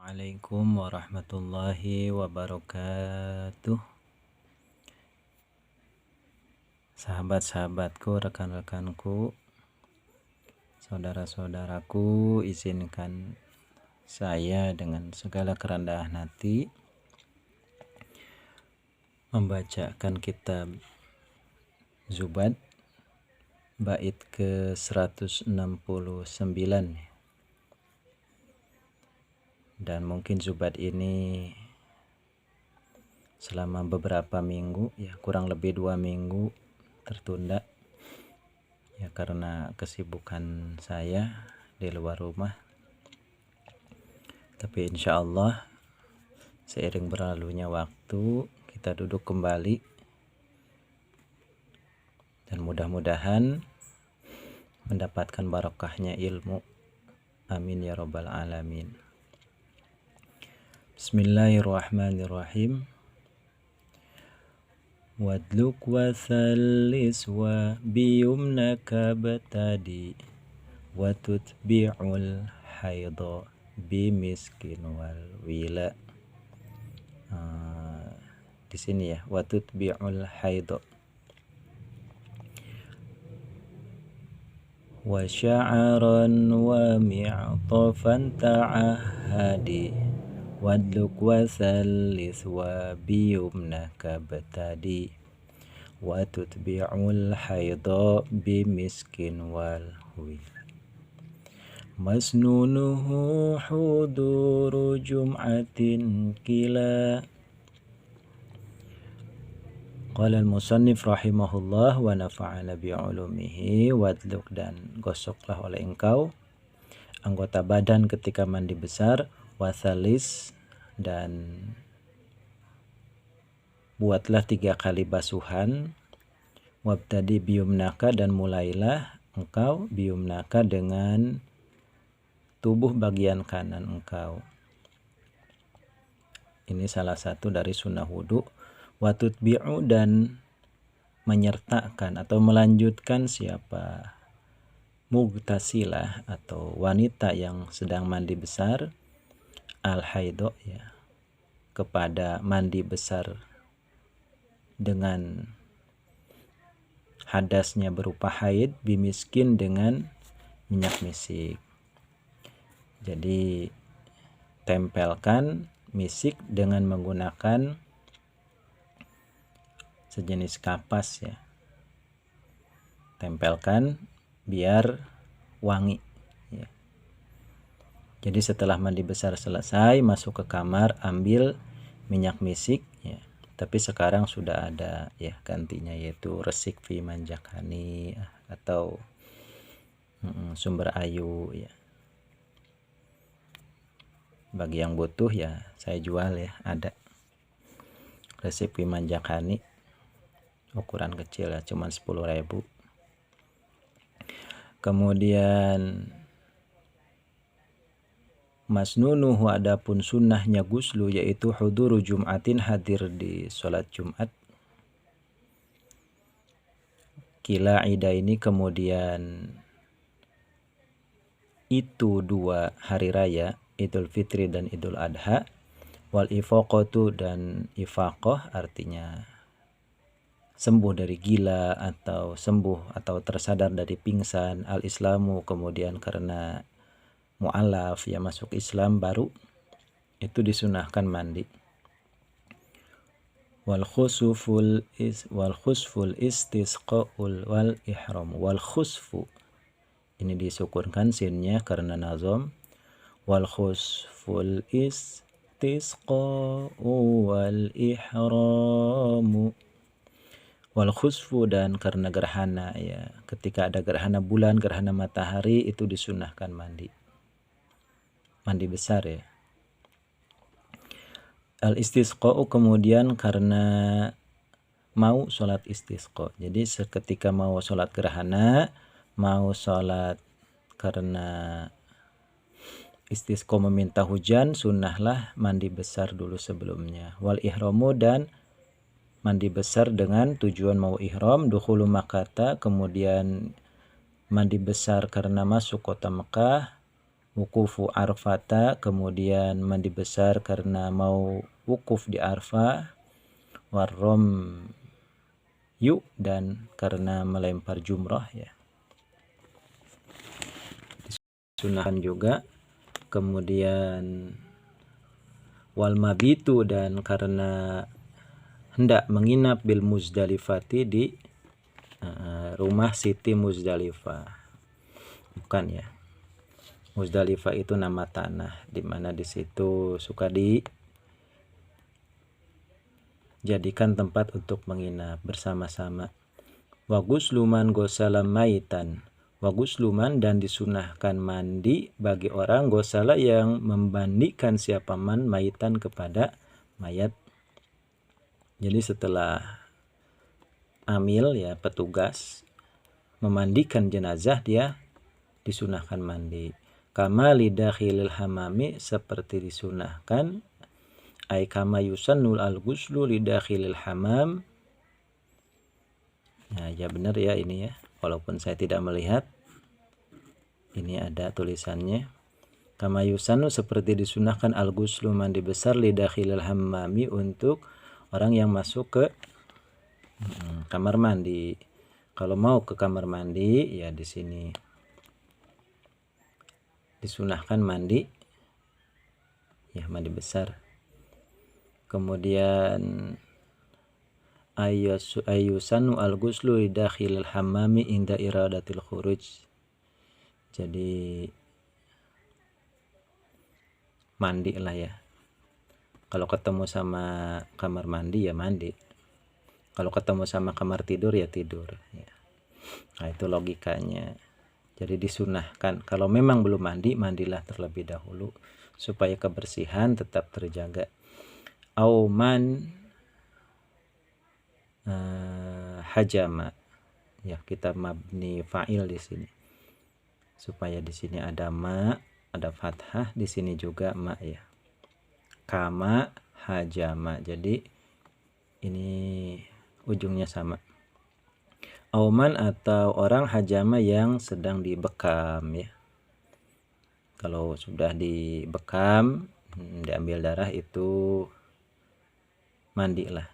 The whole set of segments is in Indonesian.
Assalamualaikum warahmatullahi wabarakatuh. Sahabat-sahabatku, rekan-rekanku, saudara-saudaraku, izinkan saya dengan segala kerendahan hati membacakan kitab Zubat bait ke 169, dan mungkin Zubat ini selama beberapa minggu, kurang lebih 2 minggu tertunda karena kesibukan saya di luar rumah. Tapi insya Allah seiring berlalunya waktu kita duduk kembali, dan mudah-mudahan mendapatkan barokahnya ilmu. Amin ya rabbal alamin. Bismillahirrahmanirrahim. Wadluk wa thallis wa biyumnaka batadi wa tutbi'ul haidha bimiskin wal wila. Di sini ya, wa tutbi'ul haidha. Wa sya'aran wa mi'tafan ta'ahadi wadluk wa thallis wa biyumnaka batadi wa tutbi'ul haidha bimiskin wal wila. Masnunuhu huduru jum'atin kila. Qala al-musannif rahimahullah wa nafa'ana bi'ulumihi. Wadluk, dan gosoklah oleh engkau anggota badan ketika mandi besar. Wathalis, dan buatlah 3 kali basuhan. Wabtadi biyumnaka, dan mulailah engkau biyumnaka dengan tubuh bagian kanan engkau. Ini salah satu dari sunnah wudu. Watutbi'u, dan menyertakan atau melanjutkan siapa mugtasilah atau wanita yang sedang mandi besar, al-haidho, kepada mandi besar dengan hadasnya berupa haid, bimiskin, dengan minyak misik. Jadi tempelkan misik dengan menggunakan sejenis kapas tempelkan biar wangi. Jadi setelah mandi besar selesai, masuk ke kamar, ambil minyak misik, tapi sekarang sudah ada gantinya, yaitu resik fi manjakani atau sumber ayu Bagi yang butuh saya jual ada resik fi manjakani, ukuran kecil cuman 10.000. Kemudian masnunuhu, adapun sunnahnya guslu, yaitu huduru jum'atin, hadir di sholat Jumat. Kila ida ini, kemudian itu 2 hari raya, Idul Fitri dan Idul Adha. Wal ifaqatu, dan ifaqah artinya sembuh dari gila atau sembuh atau tersadar dari pingsan. Al islamu, kemudian karena mu'alaf masuk Islam baru, itu disunahkan mandi. Wal khusful istisqaul wal ihram. Wal khusfu, ini disukunkan sinnya karena nazam. Wal khusful istisqaul wal ihramu. Wal khusfu, dan karena gerhana ketika ada gerhana bulan, gerhana matahari, itu disunahkan mandi besar Al istisqa'u, kemudian karena mau sholat istisqa. Jadi seketika mau sholat gerhana, mau sholat karena istisqa meminta hujan, sunnahlah mandi besar dulu sebelumnya. Wal ihramu, dan mandi besar dengan tujuan mau ihram. Dukhulu Makkata, kemudian mandi besar karena masuk kota Mekah. wukufu arfata, kemudian mandi besar karena mau wukuf di Arfah, warrom yu, dan karena melempar jumrah ya, disunahkan juga. Kemudian wal mabitu, dan karena hendak menginap bil Muzdalifati, di rumah Siti Muzdalifah. Bukan ya, Muzdalifah itu nama tanah dimana di situ suka dijadikan tempat untuk menginap bersama-sama. Wagus luman gosala maitan, wagus luman, dan disunahkan mandi bagi orang gosala yang membandikan siapa man maitan kepada mayat. Jadi setelah amil ya, petugas memandikan jenazah, dia disunahkan mandi. Kama lidakhilil hamami, seperti disunahkan, ay kama yusannul al-ghuslu lidakhilil hamam. Ya benar ya ini ya, walaupun saya tidak melihat. Ini ada tulisannya. Kama yusannu, seperti disunahkan, al-ghuslu, mandi besar, lidakhilil hammami, untuk orang yang masuk ke kamar mandi. Kalau mau ke kamar mandi ya di sini disunahkan mandi ya, mandi besar. Kemudian ayyusanu al-ghuslu lidakhilil hammami inda iradatil khuruj. Jadi mandi lah ya. Kalau ketemu sama kamar mandi ya mandi. Kalau ketemu sama kamar tidur ya tidur ya. Nah itu logikanya. Jadi disunahkan kalau memang belum mandi, mandilah terlebih dahulu supaya kebersihan tetap terjaga. Auman hajama ya, kita mabni fa'il di sini supaya di sini ada ma, ada fathah, di sini juga ma ya. Kama hajama, jadi ini ujungnya sama. Auman, atau orang hajama yang sedang dibekam ya. Kalau sudah dibekam, diambil darah, itu mandilah.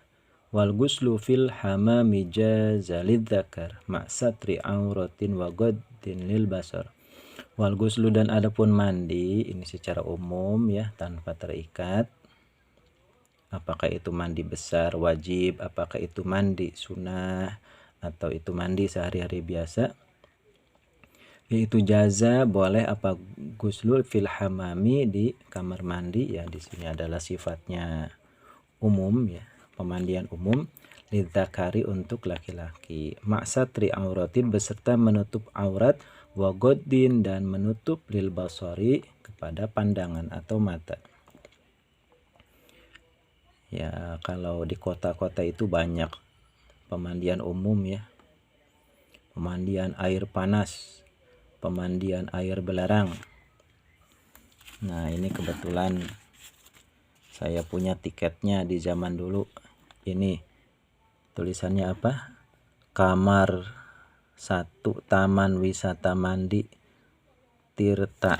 Wal ghuslu fil hamami jazalid dzakar ma satri auratin wa ghaddin lil basar. Wal ghuslu, dan adapun mandi ini secara umum ya, tanpa terikat. Apakah itu mandi besar wajib, apakah itu mandi sunnah, atau itu mandi sehari-hari biasa, yaitu jaza boleh apa guslul fil hamami, di kamar mandi ya. Di sini adalah sifatnya umum ya, pemandian umum, lidzakari, untuk laki-laki, maksatri auratin, beserta menutup aurat, wa ghaddin, dan menutup lil basari, kepada pandangan atau mata. Ya kalau di kota-kota itu banyak pemandian umum ya, pemandian air panas, pemandian air belerang. Nah ini kebetulan saya punya tiketnya di zaman dulu. Ini tulisannya apa? Kamar 1 Taman Wisata Mandi Tirta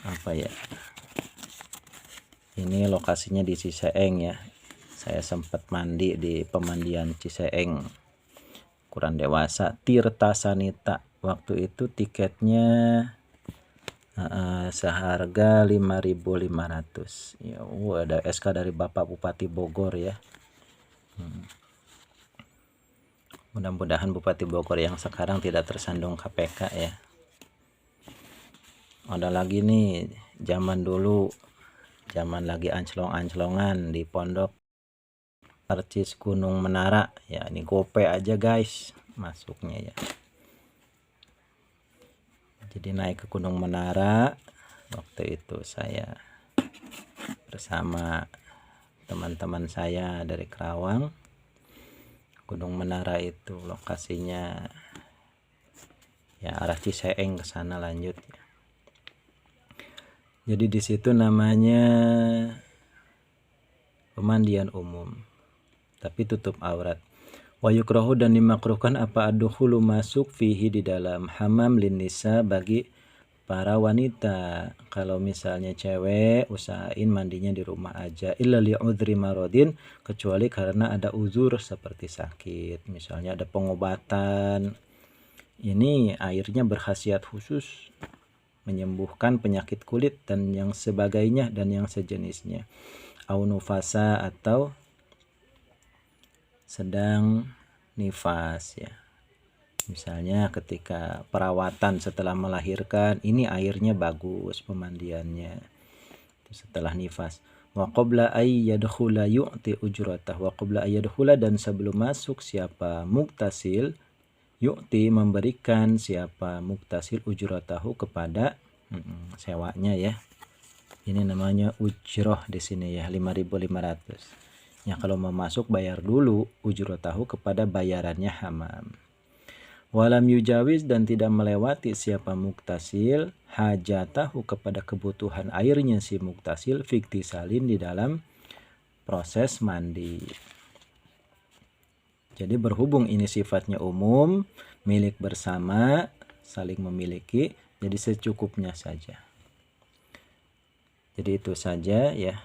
apa ya, ini lokasinya di Ciseeng ya. Saya sempat mandi di pemandian Ciseeng, ukuran dewasa, Tirta Sanita. Waktu itu tiketnya seharga 5.500 ya. Ada SK dari Bapak Bupati Bogor ya. Mudah-mudahan Bupati Bogor yang sekarang tidak tersandung KPK ya. Ada lagi nih, zaman dulu, zaman lagi anclong-anclongan di pondok Arcis Gunung Menara ya. Ini gope aja guys masuknya ya. Jadi naik ke Gunung Menara, waktu itu saya bersama teman-teman saya dari Kerawang. Gunung Menara itu lokasinya ya arah Ciseeng ke sana lanjut ya. Jadi di situ namanya pemandian umum, tapi tutup aurat. Wa yukrahu, dan dimakruhkan apa adkhulu, masuk, fihi, di dalam hamam, lin nisa, bagi para wanita. Kalau misalnya cewek, usahain mandinya di rumah aja. Illa li'udhri marodin, kecuali karena ada uzur seperti sakit. Misalnya ada pengobatan. Ini airnya berkhasiat khusus, menyembuhkan penyakit kulit dan yang sebagainya dan yang sejenisnya. Au nufasa, atau sedang nifas ya. Misalnya ketika perawatan setelah melahirkan, ini airnya bagus pemandiannya. Setelah nifas. Wa qabla ay yadkhula yu'ti ujratah. Wa qabla ay yadkhula, dan sebelum masuk siapa muktasil, yu'ti memberikan siapa muktasil ujratahu kepada sewanya ya. Ini namanya ujroh di sini ya, 5.500. Ya kalau mau masuk bayar dulu ujratahu kepada bayarannya hamam. Walam yujawiz, dan tidak melewati siapa muktasil hajatahu kepada kebutuhan airnya si muktasil fiktisalin di dalam proses mandi. Jadi berhubung ini sifatnya umum, milik bersama, saling memiliki, jadi secukupnya saja. Jadi itu saja ya.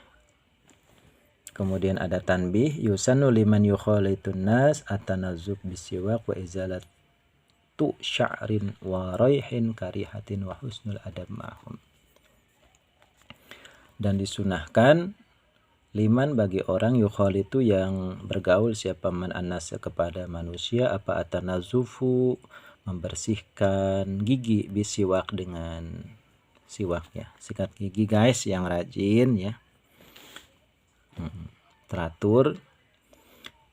Kemudian ada tanbih, yusannu liman yukhalitun nas atanazub bisiwak wa izalat sya'rin wa raihin karihatin wa husnul adab ma'hum. Dan disunahkan liman bagi orang yukhalitu yang bergaul siapa man anas kepada manusia, apa atanazufu membersihkan gigi bisiwak dengan siwak ya, sikat gigi guys yang rajin ya. Teratur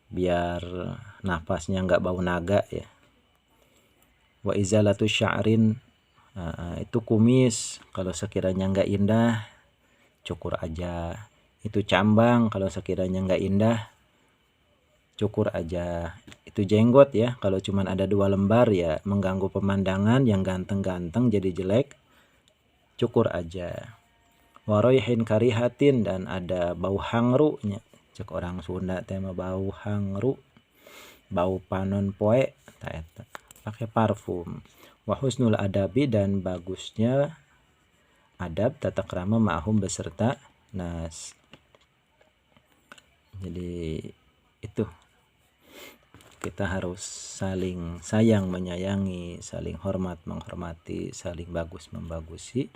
biar nafasnya nggak bau naga ya. Wa izalatu sya'rin, itu kumis kalau sekiranya nggak indah cukur aja. Itu cambang kalau sekiranya nggak indah cukur aja. Itu jenggot ya, kalau cuman ada 2 lembar ya mengganggu pemandangan, yang ganteng-ganteng jadi jelek, cukur aja. Waroihin karihatin, dan ada bau hangrunya, cek orang Sunda tema bau hangru, bau panon poe, pakai parfum. Wa husnul adabi, dan bagusnya adab tata krama ma'hum beserta nas. Jadi itu kita harus saling sayang menyayangi, saling hormat menghormati, saling bagus membagusi.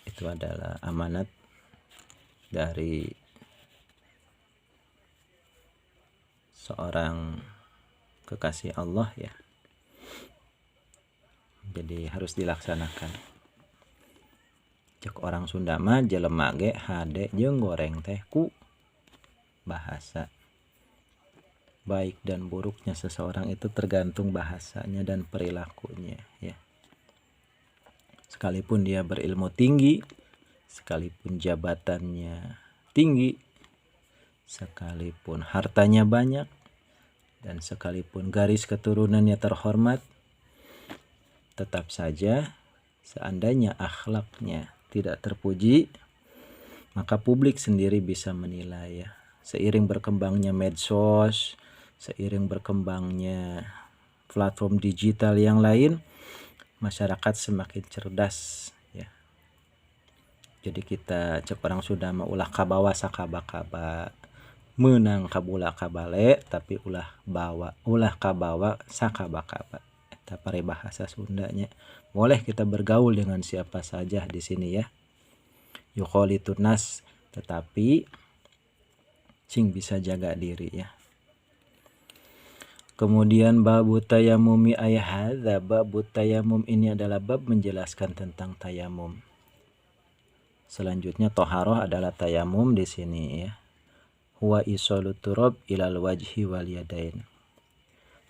Itu adalah amanat dari seorang kekasih Allah ya. Jadi harus dilaksanakan. Cek orang Sunda mah jelema ge hade jeung goreng teh ku bahasa. Baik dan buruknya seseorang itu tergantung bahasanya dan perilakunya ya. Sekalipun dia berilmu tinggi, sekalipun jabatannya tinggi, sekalipun hartanya banyak, dan sekalipun garis keturunannya terhormat, tetap saja seandainya akhlaknya tidak terpuji, maka publik sendiri bisa menilai ya. Seiring berkembangnya medsos, seiring berkembangnya platform digital yang lain, masyarakat semakin cerdas ya. Jadi kita cek orang sudah ulah kabawa sakaba-kaba, menang kabula kabale, tapi ulah kabawa sakaba-kaba. Eta pare bahasa Sundanya. Boleh kita bergaul dengan siapa saja di sini ya. Yukhalitun nas, tetapi cing bisa jaga diri ya. Kemudian babu tayamumi ayahadza, babu tayamum ini adalah bab menjelaskan tentang tayamum. Selanjutnya toharoh adalah tayamum di sini ya. Huwa isalut turab ilal wajhi wal yadain.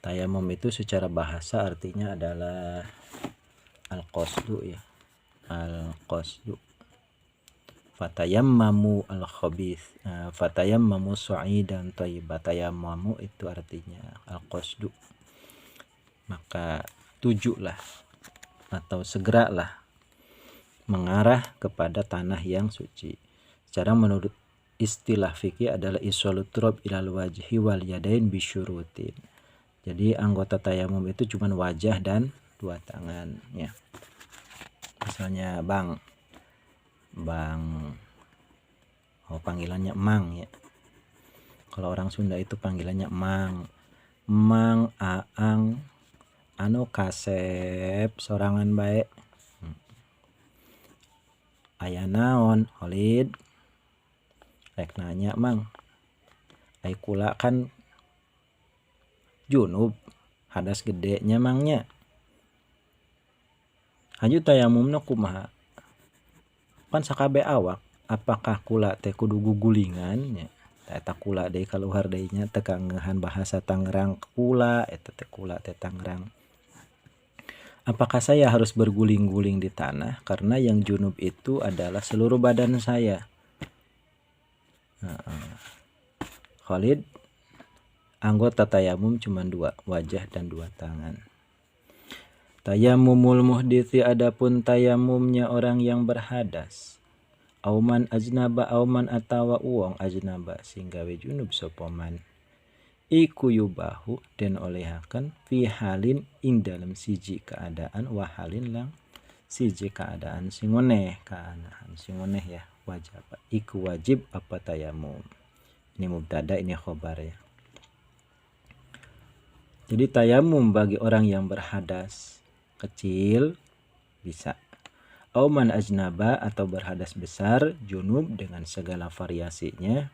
Tayamum itu secara bahasa artinya adalah al-qasdu ya. Al-qasdu. Fatayammamu al-khabith, fatayammamu su'idan thayyiban. Tayammamu itu artinya al-qasdu, maka tujulah atau segeralah mengarah kepada tanah yang suci. Secara menurut istilah fikih adalah isalut turab ilal wajhi wal yadain bisyurutin. Jadi anggota tayamum itu cuma wajah dan 2 tangan ya. misalnya bang, panggilannya mang ya. Kalau orang Sunda itu panggilannya mang, aang, anu kasep sorangan baik. Aya naon Holid, rek nanya mang, ai kula kan junub, hadas gedenya mangnya, haju tayamumna kumaha, kan sakabe awak, apakah kula teh kudu gugulingan ya. Eta kula deui kaluhar deui nya teu kangehan bahasa Tangerang kula, eta teh kula teh Tangerang. Apakah saya harus berguling-guling di tanah karena yang junub itu adalah seluruh badan saya. Khalid, anggota tayamum cuma 2, wajah dan 2 tangan. Tayamumul muhdithi, adapun tayamumnya orang yang berhadas. Auman ajnaba, auman atawa uang ajnaba, sehingga junub sopoman. Iku yubahu dan olehakan fi halin ing dalam siji keadaan, wahalin lang siji keadaan singoneh, keadaan singoneh ya, wajib. Iku wajib apa tayamum. Ini mubtada, ini khobar ya. Jadi tayamum bagi orang yang berhadas kecil bisa. Auman ajnaba, atau berhadas besar, junub dengan segala variasinya.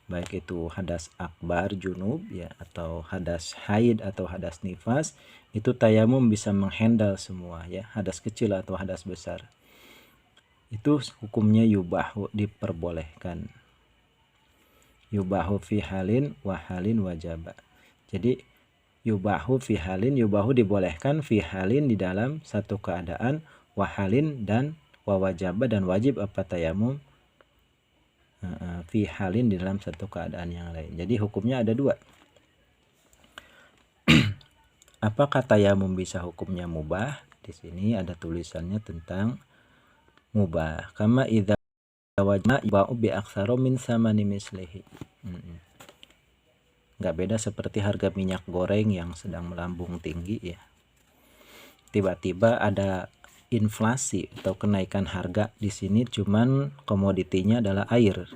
Baik itu hadas akbar junub ya, atau hadas haid atau hadas nifas, itu tayamum bisa menghandle semua ya, hadas kecil atau hadas besar. Itu hukumnya yubahu, diperbolehkan. Yubahu fi halin wa halin wajaba. Jadi yubahu fi halin, yubahu dibolehkan, fi halin di dalam satu keadaan, wa halin dan wa wajaba dan wajib apa tayamum, fi halin di dalam satu keadaan yang lain. Jadi hukumnya ada 2. Apakah tayamum bisa hukumnya mubah? Di sini ada tulisannya tentang mubah. Kama idza wajna ba'u bi aktsara min samani mislihi. Enggak beda seperti harga minyak goreng yang sedang melambung tinggi ya. Tiba-tiba ada inflasi atau kenaikan harga, di sini cuman komoditinya adalah air.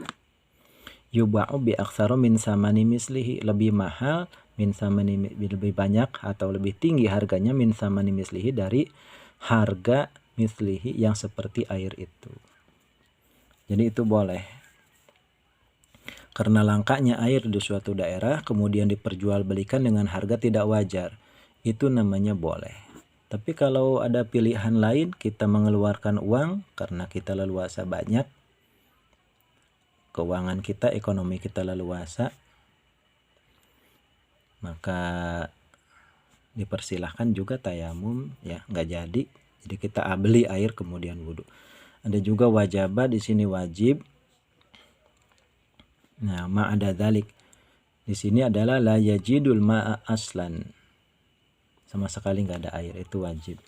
Yuba'u bi aktsara min samani mislihi, lebih mahal, min samani, lebih banyak atau lebih tinggi harganya, min samani mislihi, dari harga mislihi yang seperti air itu. Jadi itu boleh. Karena langkanya air di suatu daerah kemudian diperjualbelikan dengan harga tidak wajar, itu namanya boleh. Tapi kalau ada pilihan lain, kita mengeluarkan uang karena kita leluasa banyak, keuangan kita, ekonomi kita leluasa, maka dipersilahkan juga tayamum ya, nggak jadi kita beli air kemudian wudhu. Ada juga wajibah, di sini wajib. Nah, ma'ada dzalik di sini adalah la yajidul ma'a aslan, sama sekali nggak ada air, itu wajib.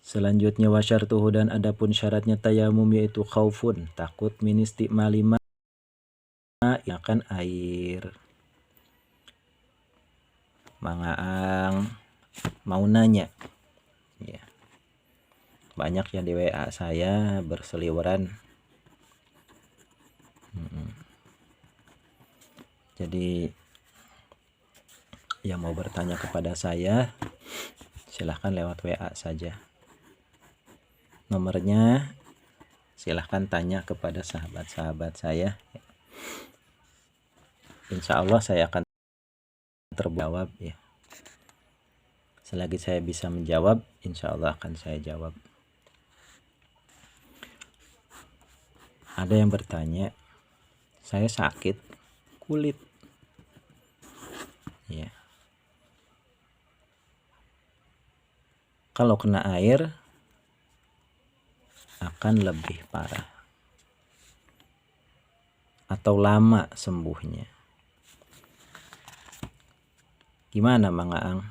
Selanjutnya wasyartuhu, dan adapun syaratnya tayamum yaitu khaufun, takut, min istimali ma, akan air. Mangaang mau nanya ya, banyak yang di WA saya berseliweran. Jadi yang mau bertanya kepada saya silahkan lewat WA saja, nomornya silahkan tanya kepada sahabat-sahabat saya. Insya Allah saya akan terjawab ya. Selagi saya bisa menjawab, insya Allah akan saya jawab. Ada yang bertanya, saya sakit kulit ya, kalau kena air akan lebih parah atau lama sembuhnya. Gimana Mang Aang?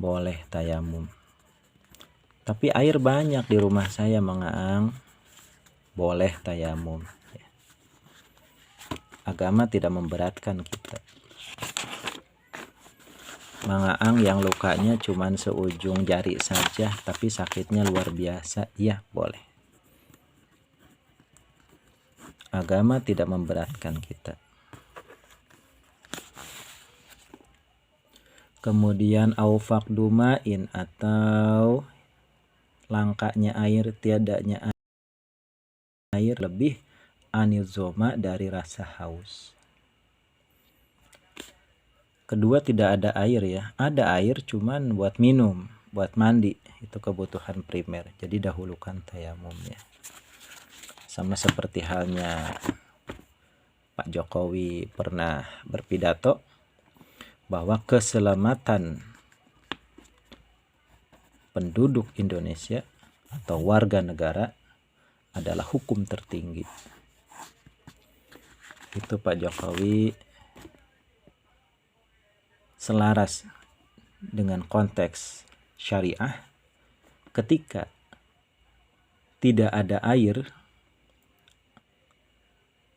Boleh tayamum, tapi air banyak di rumah saya Mang Aang. Boleh tayamum ya. Agama tidak memberatkan kita. Mangaang yang lukanya cuman seujung jari saja tapi sakitnya luar biasa, ya boleh. Agama tidak memberatkan kita. Kemudian aufak dumain atau langkanya air, tiadanya air, lebih anizoma dari rasa haus. Kedua, tidak ada air ya. Ada air cuman buat minum, buat mandi. Itu kebutuhan primer. Jadi dahulukan tayamum ya. Sama seperti halnya Pak Jokowi pernah berpidato bahwa keselamatan penduduk Indonesia atau warga negara adalah hukum tertinggi. Itu Pak Jokowi selaras dengan konteks syariah. Ketika tidak ada air,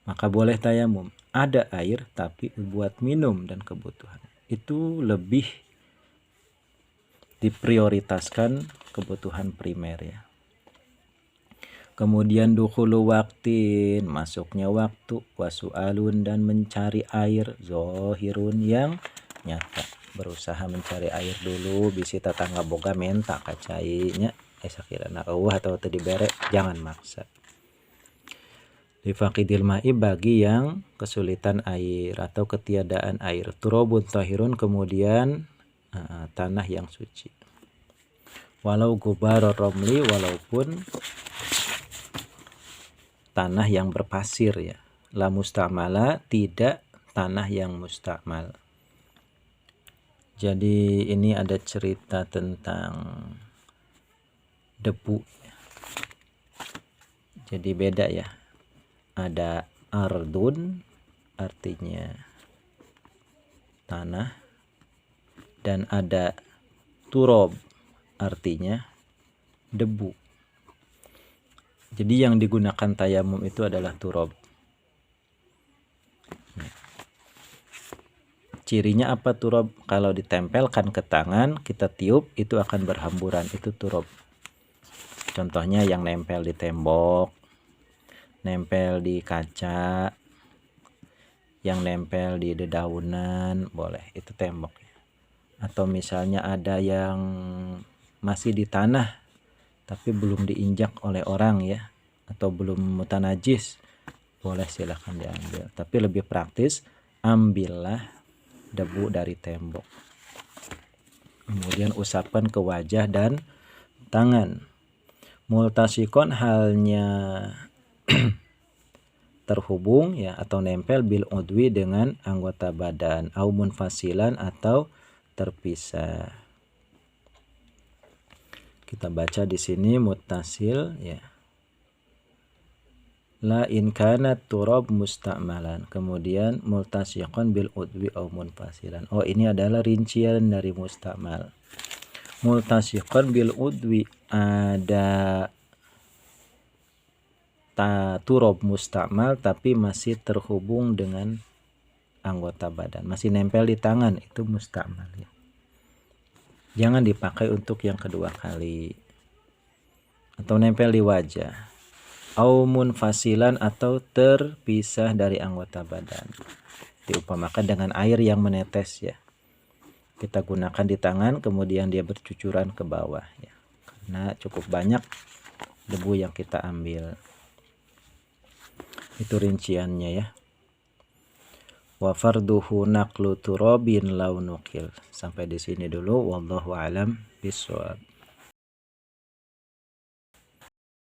maka boleh tayamum. Ada air tapi buat minum dan kebutuhan. Itu lebih diprioritaskan kebutuhan primer ya. Kemudian dukhulu waktin, masuknya waktu, wasu'alun dan mencari air, zohirun yang nyata. Berusaha mencari air dulu, bisi tetangga boga menta kacainya sakirana atau tadi bere, jangan maksa. Difaqidil ma'i, bagi yang kesulitan air atau ketiadaan air, turobun tahirun, kemudian tanah yang suci. Walau gubar romli, walaupun tanah yang berpasir ya. La mustamala, tidak tanah yang mustamal. Jadi ini ada cerita tentang debu. Jadi beda ya. Ada ardun artinya tanah, dan ada turob artinya debu. Jadi yang digunakan tayamum itu adalah turob. Cirinya apa turob? Kalau ditempelkan ke tangan, kita tiup, itu akan berhamburan, itu turob. Contohnya yang nempel di tembok, nempel di kaca, yang nempel di dedaunan, boleh, itu tembok. Atau misalnya ada yang masih di tanah tapi belum diinjak oleh orang ya, atau belum mutanajis, boleh silahkan diambil. Tapi lebih praktis, ambillah debu dari tembok, kemudian usapkan ke wajah dan tangan. Multasikon, halnya terhubung ya atau nempel, bil udwi, dengan anggota badan, au munfasilan, atau terpisah. Kita baca di sini muttasil ya. La in kana turab musta'malan, kemudian multasiqan bil udwi au munfasilan. Oh, ini adalah rincian dari musta'mal. Multasiqan bil udwi, ada turab musta'mal tapi masih terhubung dengan anggota badan, masih nempel di tangan, itu musta'mal ya. Jangan dipakai untuk yang kedua kali. Atau nempel di wajah. Au munfasilan, atau terpisah dari anggota badan. Diumpamakan dengan air yang menetes ya. Kita gunakan di tangan, kemudian dia bercucuran ke bawah ya. Karena cukup banyak debu yang kita ambil. Itu rinciannya ya. Wa farduhu naqlu turabin law nukil. Sampai di sini dulu, wallahu alam bishawab.